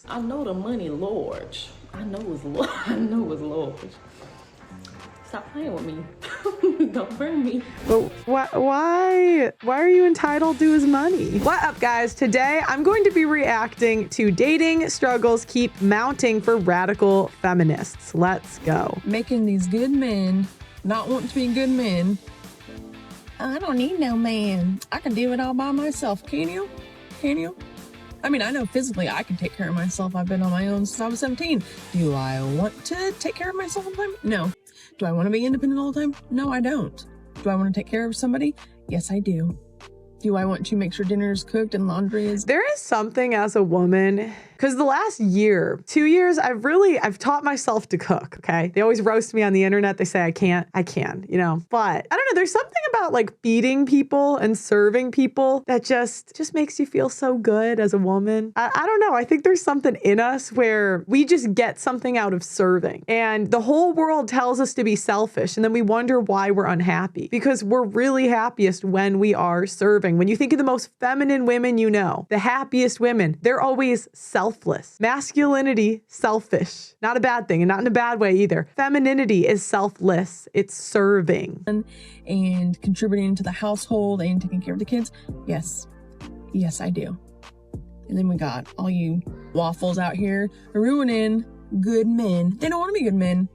I know the money large. I know it's large. I know it's large. Stop playing with me. Don't bring me. But why are you entitled to his money? What up, guys? Today, I'm going to be reacting to dating struggles keep mounting for radical feminists. Let's go. Making these good men not wanting to be good men. I don't need no man. I can do it all by myself. Can you? Can you? I mean, I know physically I can take care of myself. I've been on my own since I was 17. Do I want to take care of myself all the time? No. Do I want to be independent all the time? No, I don't. Do I want to take care of somebody? Yes, I do. Do I want to make sure dinner is cooked and laundry is... There is something as a woman, because the last year, 2 years, I've taught myself to cook, okay? They always roast me on the internet. They say I can't. I can, you know? But I don't know. There's something about like feeding people and serving people that just makes you feel so good as a woman. I don't know. I think there's something in us where we just get something out of serving. And the whole world tells us to be selfish. And then we wonder why we're unhappy, because we're really happiest when we are serving. When you think of the most feminine women you know, the happiest women, they're always selfless. Masculinity, selfish. Not a bad thing, and not in a bad way either. Femininity is selfless. It's serving. And contributing to the household and taking care of the kids. Yes. Yes, I do. And then we got all you waffles out here ruining good men. They don't want to be good men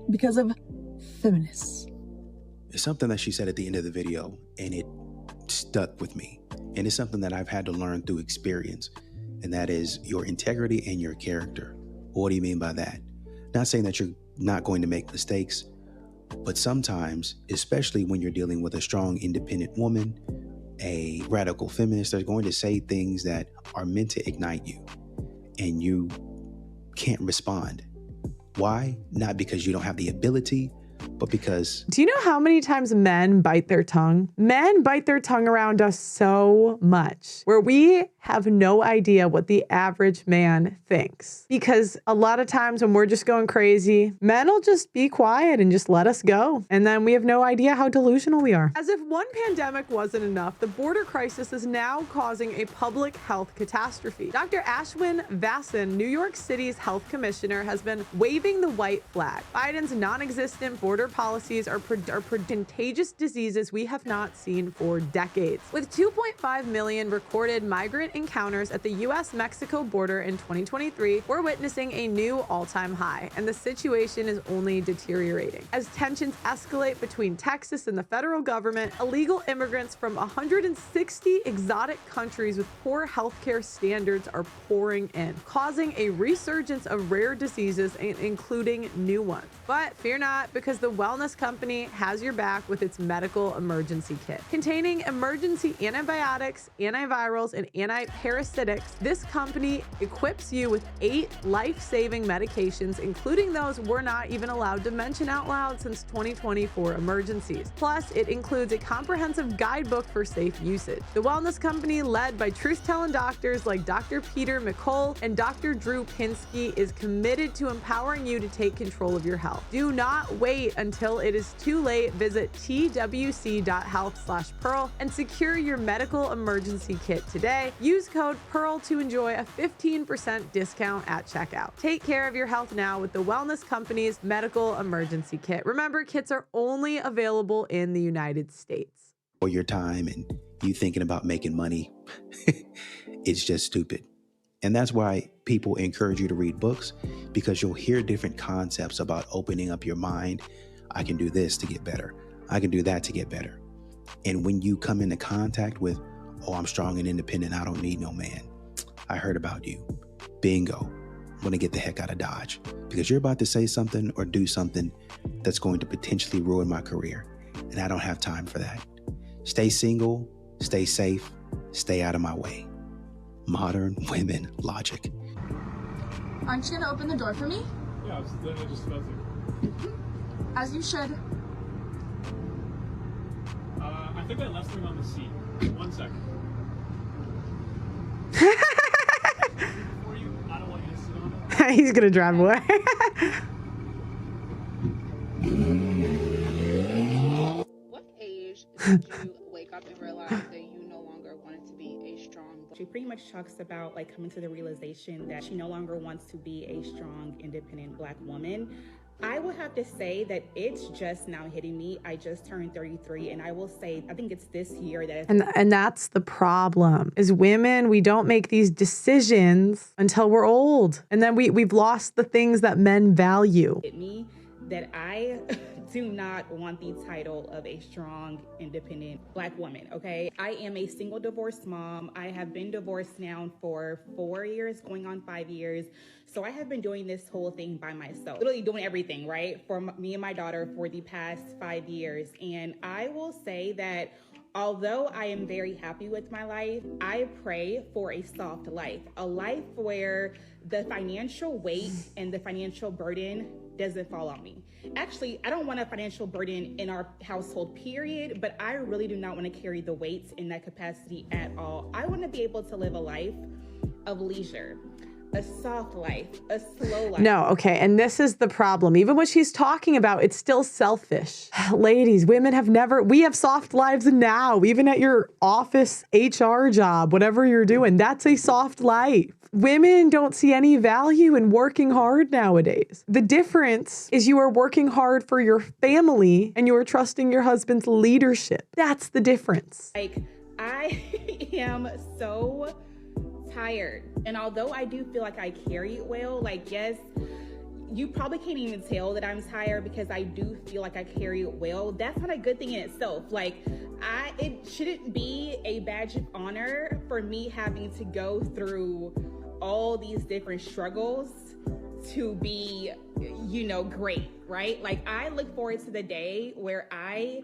because of feminists. It's something that she said at the end of the video, and it stuck with me. And it's something that I've had to learn through experience. And that is your integrity and your character. What do you mean by that? Not saying that you're not going to make mistakes, but sometimes, especially when you're dealing with a strong, independent woman, a radical feminist, they're going to say things that are meant to ignite you, and you can't respond. Why? Not because you don't have the ability, but because... Do you know how many times men bite their tongue? Men bite their tongue around us so much, where we have no idea what the average man thinks. Because a lot of times when we're just going crazy, men will just be quiet and just let us go. And then we have no idea how delusional we are. As if one pandemic wasn't enough, the border crisis is now causing a public health catastrophe. Dr. Ashwin Vasan, New York City's health commissioner, has been waving the white flag. Biden's non-existent border policies are contagious diseases we have not seen for decades. With 2.5 million recorded migrant encounters at the US-Mexico border in 2023, we're witnessing a new all-time high, and the situation is only deteriorating. As tensions escalate between Texas and the federal government, illegal immigrants from 160 exotic countries with poor healthcare standards are pouring in, causing a resurgence of rare diseases, including new ones. But fear not, because the wellness company has your back with its medical emergency kit. Containing emergency antibiotics, antivirals, and antiparasitics, this company equips you with 8 life-saving medications, including those we're not even allowed to mention out loud since 2020 for emergencies. Plus, it includes a comprehensive guidebook for safe usage. The wellness company, led by truth-telling doctors like Dr. Peter McColl and Dr. Drew Pinsky, is committed to empowering you to take control of your health. Do not wait until it is too late. Visit twc.health/Pearl and secure your medical emergency kit today. Use code PEARL to enjoy a 15% discount at checkout. Take care of your health now with the Wellness Company's medical emergency kit. Remember, kits are only available in the United States. For your time and you thinking about making money, it's just stupid. And that's why people encourage you to read books, because you'll hear different concepts about opening up your mind. I can do this to get better. I can do that to get better. And when you come into contact with, oh, I'm strong and independent, I don't need no man. I heard about you. Bingo. I'm going to get the heck out of Dodge, because you're about to say something or do something that's going to potentially ruin my career. And I don't have time for that. Stay single, stay safe, stay out of my way. Modern women logic. Aren't you gonna open the door for me? Yeah, I was literally just about to. As you should. I think I left them on the seat. 1 second. Before you, I don't want you to sit on it. He's gonna drive away. What age did you wake up and realize that you no longer wanted to be a strong She pretty much talks about like coming to the realization that she no longer wants to be a strong, independent Black woman. I will have to say that it's just now hitting me. I just turned 33, and I will say, I think it's this year that And that's the problem. As women, we don't make these decisions until we're old. And then we've lost the things that men value. hit me that I do not want the title of a strong, independent Black woman, okay? I am a single divorced mom. I have been divorced now for 4 years, going on 5 years. So I have been doing this whole thing by myself, literally doing everything, right? For me and my daughter for the past 5 years. And I will say that although I am very happy with my life, I pray for a soft life, a life where the financial weight and the financial burden doesn't fall on me. Actually, I don't want a financial burden in our household, period, but I really do not want to carry the weights in that capacity at all. I want to be able to live a life of leisure, a soft life, a slow life. No, okay. And this is the problem. Even what she's talking about, it's still selfish. Ladies, women we have soft lives now, even at your office HR job, whatever you're doing, that's a soft life. Women don't see any value in working hard nowadays. The difference is you are working hard for your family and you are trusting your husband's leadership. That's the difference. Like, I am so tired. And although I do feel like I carry it well, like, yes, you probably can't even tell that I'm tired because I do feel like I carry it well. That's not a good thing in itself. Like, it shouldn't be a badge of honor for me having to go through all these different struggles to be, great, right? Like, I look forward to the day where I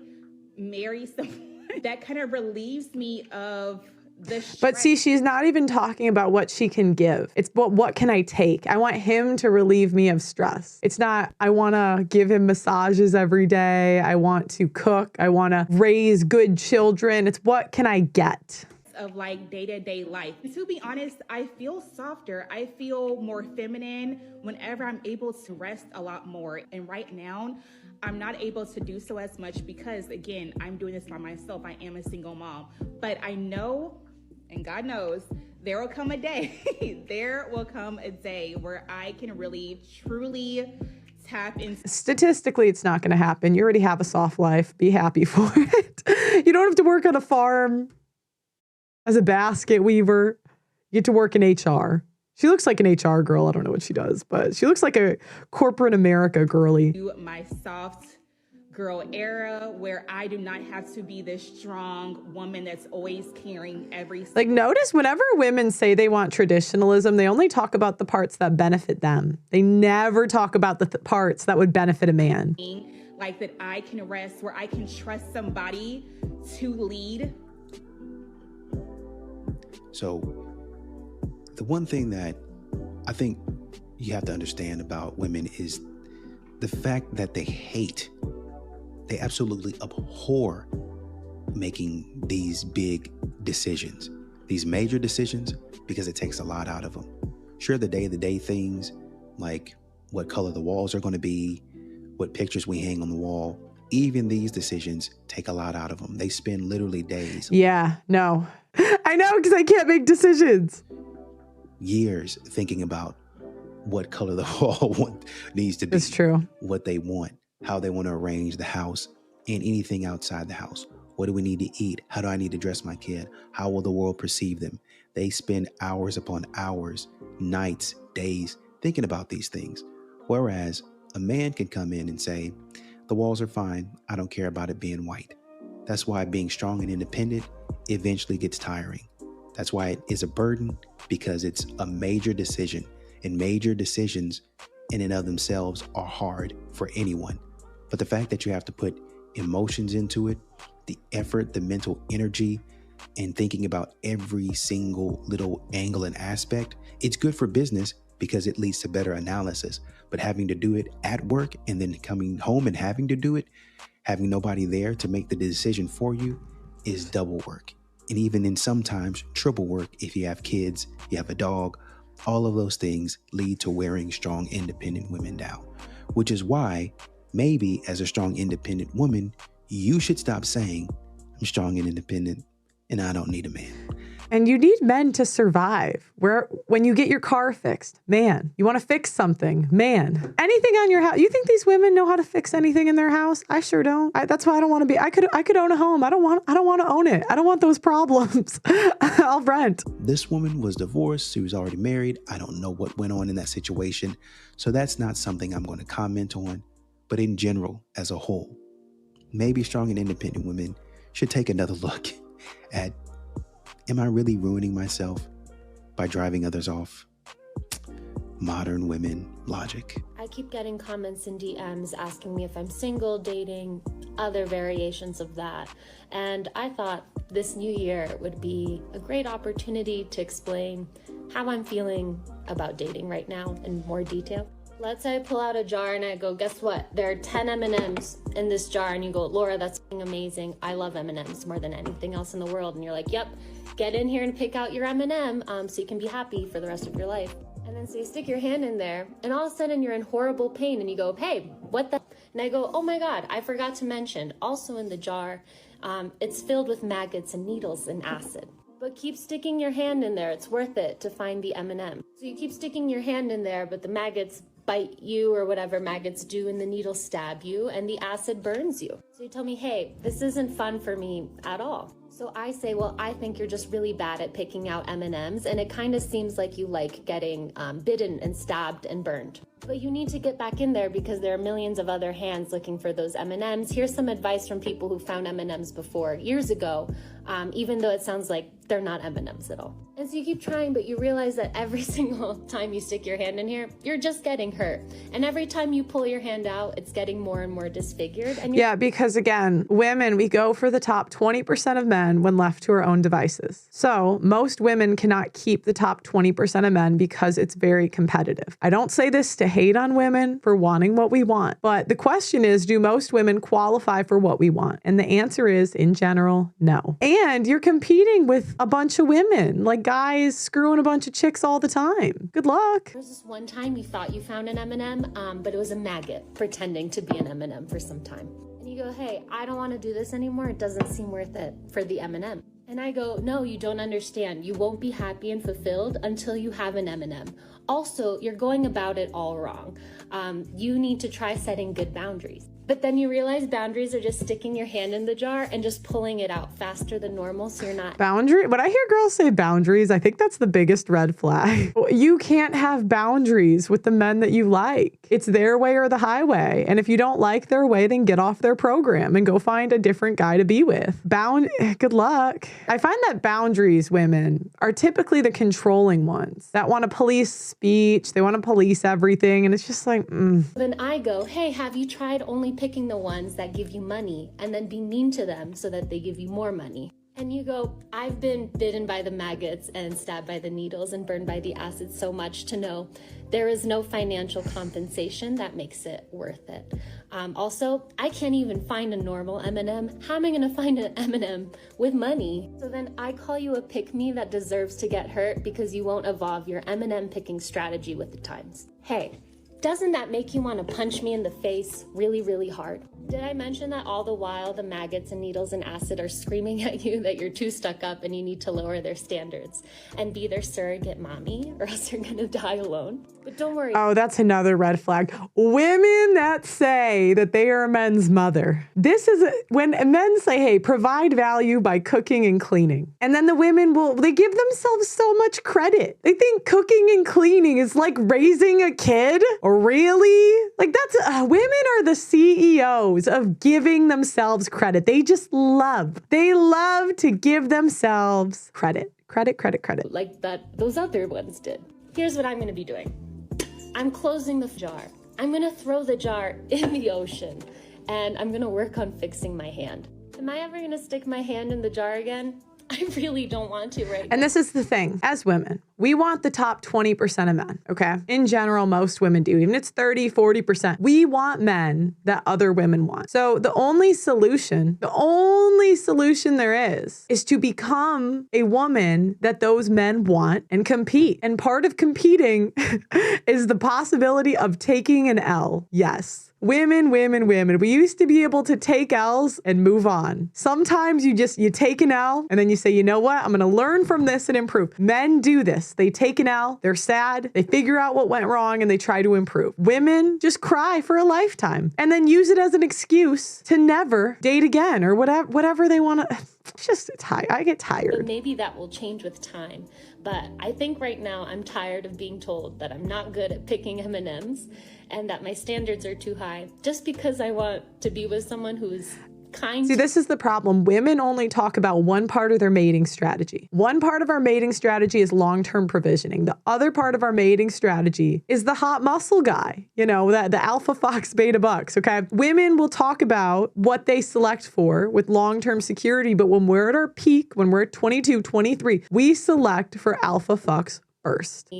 marry someone that kind of relieves me of the stress. But see, she's not even talking about what she can give. It's what can I take? I want him to relieve me of stress. It's not, I want to give him massages every day. I want to cook. I want to raise good children. It's what can I get? Of like day-to-day life. And to be honest, I feel softer. I feel more feminine whenever I'm able to rest a lot more. And right now, I'm not able to do so as much because, again, I'm doing this by myself. I am a single mom. But I know, and God knows, there will come a day, where I can really, truly tap into. Statistically, it's not going to happen. You already have a soft life. Be happy for it. You don't have to work on a farm as a basket weaver. You get to work in HR. She looks like an HR girl. I don't know what she does, but she looks like a corporate America girly. My soft girl era where I do not have to be this strong woman that's always carrying every. Like, notice whenever women say they want traditionalism, they only talk about the parts that benefit them. They never talk about the parts that would benefit a man. Like that I can rest, where I can trust somebody to lead. So the one thing that I think you have to understand about women is the fact that they absolutely abhor making these big decisions, these major decisions, because it takes a lot out of them. Sure, the day-to-day things like what color the walls are going to be, what pictures we hang on the wall, even these decisions take a lot out of them. They spend literally days. Yeah, no. I know, because I can't make decisions. Years thinking about what color the wall needs to be. It's true. What they want, how they want to arrange the house and anything outside the house. What do we need to eat? How do I need to dress my kid? How will the world perceive them? They spend hours upon hours, nights, days thinking about these things. Whereas a man can come in and say, the walls are fine. I don't care about it being white. That's why being strong and independent eventually gets tiring. That's why it is a burden, because it's a major decision, and major decisions in and of themselves are hard for anyone. But the fact that you have to put emotions into it, the effort, the mental energy, and thinking about every single little angle and aspect, it's good for business because it leads to better analysis. But having to do it at work and then coming home and having to do it, having nobody there to make the decision for you, is double work. And even in sometimes triple work if you have kids, you have a dog. All of those things lead to wearing strong, independent women down, which is why maybe as a strong, independent woman, you should stop saying, I'm strong and independent and I don't need a man. And you need men to survive. When you get your car fixed, man, you want to fix something, man. Anything on your house. You think these women know how to fix anything in their house? I sure don't. That's why I don't want to be. I could own a home. I don't want to own it. I don't want those problems. I'll rent. This woman was divorced. She was already married. I don't know what went on in that situation. So that's not something I'm going to comment on. But in general, as a whole, maybe strong and independent women should take another look at, am I really ruining myself by driving others off? Modern women logic. I keep getting comments and DMs asking me if I'm single, dating, other variations of that. And I thought this new year would be a great opportunity to explain how I'm feeling about dating right now in more detail. Let's say I pull out a jar and I go, guess what? There are 10 M&Ms in this jar. And you go, Laura, that's amazing. I love M&Ms more than anything else in the world. And you're like, yep, get in here and pick out your M&M so you can be happy for the rest of your life. And then so you stick your hand in there and all of a sudden you're in horrible pain and you go, hey, what the? And I go, oh my God, I forgot to mention, also in the jar, it's filled with maggots and needles and acid. But keep sticking your hand in there. It's worth it to find the M&M. So you keep sticking your hand in there, but the maggots bite you or whatever maggots do and the needles stab you and the acid burns you. So you tell me, hey, this isn't fun for me at all. So I say, well, I think you're just really bad at picking out M&Ms and it kind of seems like you like getting bitten and stabbed and burned. But you need to get back in there because there are millions of other hands looking for those M&Ms. Here's some advice from people who found M&Ms before years ago, even though it sounds like they're not M&Ms at all. And so you keep trying, but you realize that every single time you stick your hand in here, you're just getting hurt. And every time you pull your hand out, it's getting more and more disfigured. And yeah, because again, women, we go for the top 20% of men when left to our own devices. So most women cannot keep the top 20% of men because it's very competitive. I don't say this to hate on women for wanting what we want, but the question is, do most women qualify for what we want? And the answer is, in general, no. And you're competing with a bunch of women, like guys screwing a bunch of chicks all the time. Good luck. There's this one time you thought you found an M&M, but it was a maggot pretending to be an M&M for some time. And you go, hey, I don't want to do this anymore. It doesn't seem worth it for the M&M. And I go, no, you don't understand. You won't be happy and fulfilled until you have an M&M. Also, you're going about it all wrong. You need to try setting good boundaries. But then you realize boundaries are just sticking your hand in the jar and just pulling it out faster than normal so you're not... Boundary? When I hear girls say boundaries, I think that's the biggest red flag. You can't have boundaries with the men that you like. It's their way or the highway. And if you don't like their way, then get off their program and go find a different guy to be with. Good luck. I find that boundaries women are typically the controlling ones that want to police speech. They want to police everything. And it's just like, Then I go, hey, have you tried only picking the ones that give you money and then be mean to them so that they give you more money? And you go, I've been bitten by the maggots and stabbed by the needles and burned by the acid so much to know there is no financial compensation that makes it worth it. Also, I can't even find a normal M&M. How am I gonna find an M&M with money? So then I call you a pick-me that deserves to get hurt because you won't evolve your M&M picking strategy with the times. Hey, doesn't that make you want to punch me in the face really, really hard? Did I mention that all the while the maggots and needles and acid are screaming at you that you're too stuck up and you need to lower their standards and be their surrogate mommy or else you're gonna die alone? But don't worry. Oh, that's another red flag. Women that say that they are a men's mother. This is when men say, hey, provide value by cooking and cleaning. And then the women they give themselves so much credit. They think cooking and cleaning is like raising a kid. Really? Like women are the CEOs of giving themselves credit. They love to give themselves credit. Credit. Like those other ones did. Here's what I'm gonna be doing. I'm closing the jar. I'm gonna throw the jar in the ocean and I'm gonna work on fixing my hand. Am I ever gonna stick my hand in the jar again? I really don't want to right now. And this is the thing. As women, we want the top 20% of men, okay? In general, most women do. Even if it's 30, 40%. We want men that other women want. So the only solution there is to become a woman that those men want and compete. And part of competing is the possibility of taking an L. Yes. Women. We used to be able to take L's and move on. Sometimes you take an L and then you say, you know what? I'm going to learn from this and improve. Men do this. They take an L, they're sad, they figure out what went wrong and they try to improve. Women just cry for a lifetime and then use it as an excuse to never date again or whatever they want to. It's just I get tired. But maybe that will change with time. But I think right now I'm tired of being told that I'm not good at picking M&Ms and that my standards are too high just because I want to be with someone who's kind. See, this is the problem. Women only talk about one part of their mating strategy. One part of our mating strategy is long-term provisioning. The other part of our mating strategy is the hot muscle guy, you know, the alpha fox, beta bucks, okay? Women will talk about what they select for with long-term security, but when we're at our peak, when we're at 22, 23, we select for alpha fucks first.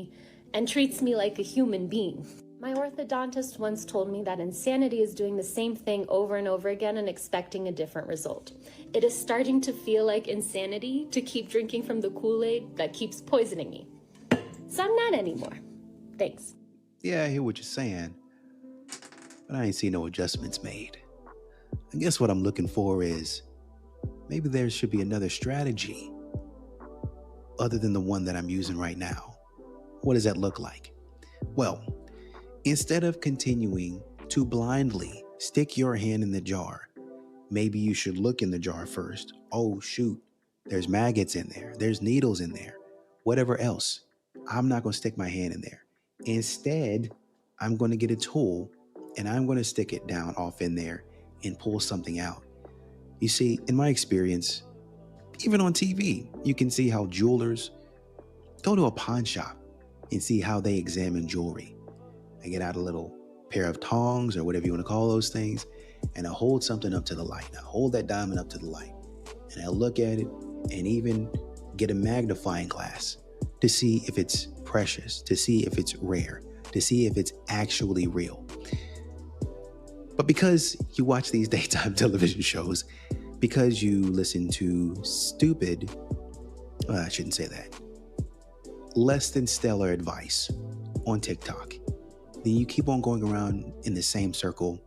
And treats me like a human being. My orthodontist once told me that insanity is doing the same thing over and over again and expecting a different result. It is starting to feel like insanity to keep drinking from the Kool-Aid that keeps poisoning me. So I'm not anymore. Thanks. Yeah, I hear what you're saying, but I ain't see no adjustments made. I guess what I'm looking for is maybe there should be another strategy other than the one that I'm using right now. What does that look like? Well, instead of continuing to blindly stick your hand in the jar, maybe you should look in the jar first. Oh, shoot, there's maggots in there. There's needles in there. Whatever else. I'm not going to stick my hand in there. Instead, I'm going to get a tool and I'm going to stick it down off in there and pull something out. You see, in my experience, even on TV, you can see how jewelers go to a pawn shop and see how they examine jewelry. I get out a little pair of tongs or whatever you want to call those things, and I hold something up to the light. Now hold that diamond up to the light, and I look at it and even get a magnifying glass to see if it's precious, to see if it's rare, to see if it's actually real. But because you watch these daytime television shows, because you listen to stupid, I shouldn't say that, less than stellar advice on TikTok, then you keep on going around in the same circle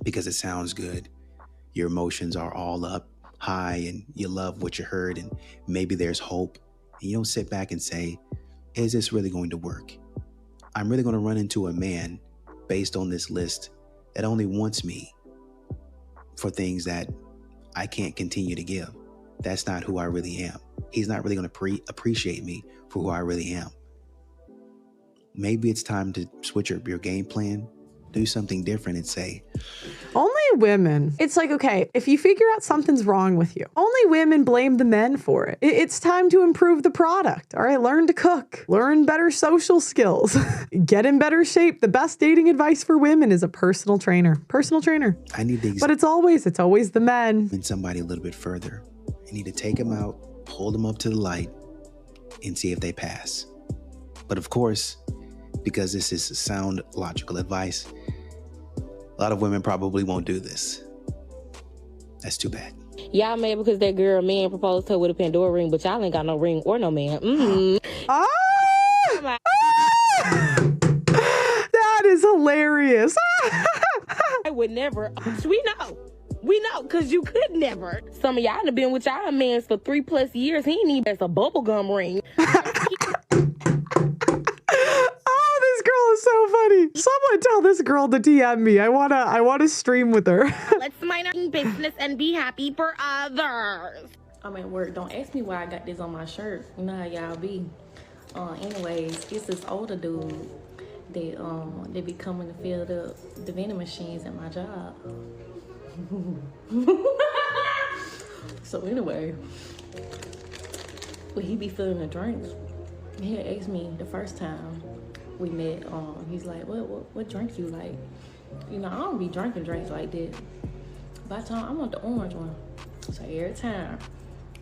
because it sounds good. Your emotions are all up high and you love what you heard and maybe there's hope. And you don't sit back and say, is this really going to work? I'm really going to run into a man based on this list that only wants me for things that I can't continue to give. That's not who I really am. He's not really going to appreciate me for who I really am. Maybe it's time to switch up your game plan, do something different and say, only women. It's like, okay, if you figure out something's wrong with you, only women blame the men for it. It's time to improve the product. All right, learn to cook, learn better social skills, get in better shape. The best dating advice for women is a personal trainer. I need to but it's always the men. And somebody a little bit further. You need to take them out, hold them up to the light and see if they pass. But of course, because this is sound logical advice, a lot of women probably won't do this. That's too bad. Y'all mad because that girl man proposed to her with a Pandora ring, but y'all ain't got no ring or no man. That is hilarious. I would never. We know, because you could never. Some of y'all have been with y'all mans for 3+ years. He ain't even as a bubblegum ring. So funny. Someone tell this girl to DM me. I wanna stream with her. Let's mind our business and be happy for others. I'm at work. Don't ask me why I got this on my shirt. You know how y'all be. Anyways, it's this older dude that they be coming to fill the vending machines at my job. So anyway, when he be filling the drinks, he had asked me the first time we met, he's like, what drink you like? You know, I don't be drinking drinks like this. By the time I want the orange one. So every time,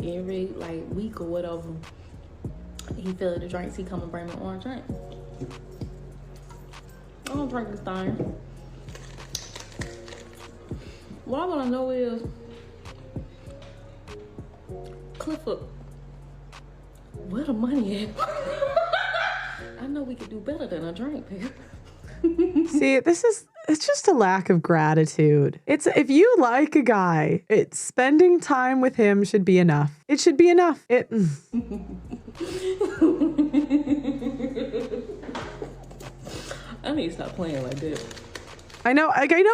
every like week or whatever, he fill the drinks, he come and bring me an orange drink. I don't drink this thing. What I wanna know is, Clifford, where the money at? I know we could do better than a drink, babe. See, it's just a lack of gratitude. It's if you like a guy, spending time with him should be enough. It should be enough. I need to stop playing like that. I know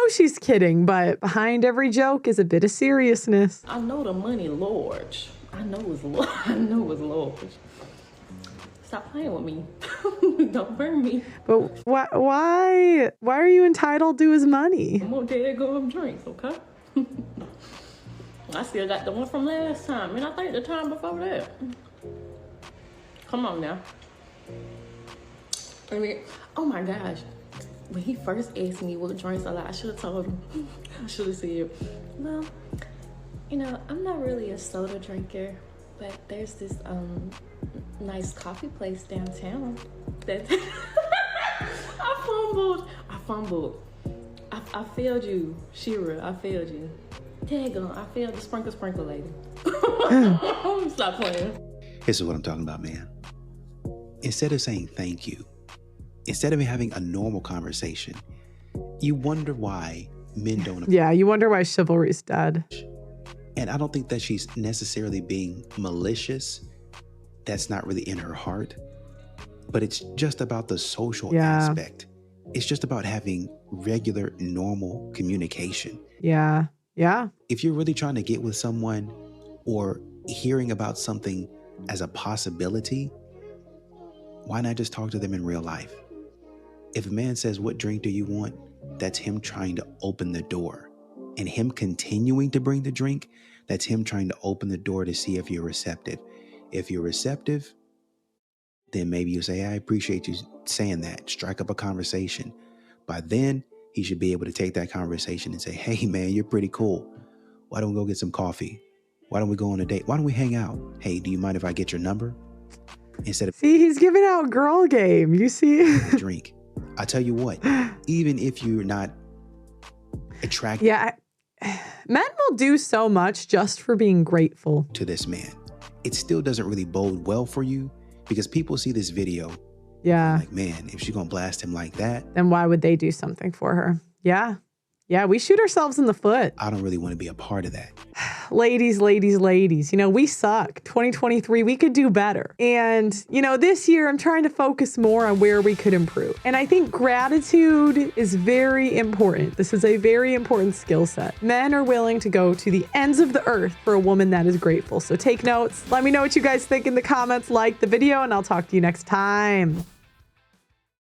she's kidding, but behind every joke is a bit of seriousness. I know the money large. I know it's large. I know it's large. Stop playing with me. Don't burn me. But why are you entitled to his money? I'm gonna dare go up drinks, okay? I still got the one from last time, and I think the time before that. Come on now. I mean, oh my gosh. When he first asked me what drinks I like, I should have told him. I should have said, well, you know, I'm not really a soda drinker, but there's this nice coffee place downtown that I fumbled. I failed you, Shira. I failed you. Tag on. I failed the sprinkle lady. Stop playing. This is what I'm talking about, man. Instead of saying thank you, instead of having a normal conversation, you wonder why men don't. Yeah, you wonder why chivalry's dead. And I don't think that she's necessarily being malicious. That's not really in her heart. But it's just about the social aspect. It's just about having regular, normal communication. Yeah. Yeah. If you're really trying to get with someone or hearing about something as a possibility, why not just talk to them in real life? If a man says, what drink do you want? That's him trying to open the door. And him continuing to bring the drink, that's him trying to open the door to see if you're receptive. If you're receptive, then maybe you say, I appreciate you saying that. Strike up a conversation. By then, he should be able to take that conversation and say, hey, man, you're pretty cool. Why don't we go get some coffee? Why don't we go on a date? Why don't we hang out? Hey, do you mind if I get your number? Instead of see, he's giving out girl game. You see? drink. I tell you what, even if you're not attracted men will do so much just for being grateful to this man, it still doesn't really bode well for you because people see this video. Yeah. Like, man, if she's going to blast him like that, then why would they do something for her? Yeah. Yeah, we shoot ourselves in the foot. I don't really want to be a part of that. Ladies, you know, we suck. 2023, we could do better. And, you know, this year I'm trying to focus more on where we could improve. And I think gratitude is very important. This is a very important skill set. Men are willing to go to the ends of the earth for a woman that is grateful. So take notes. Let me know what you guys think in the comments. Like the video, and I'll talk to you next time.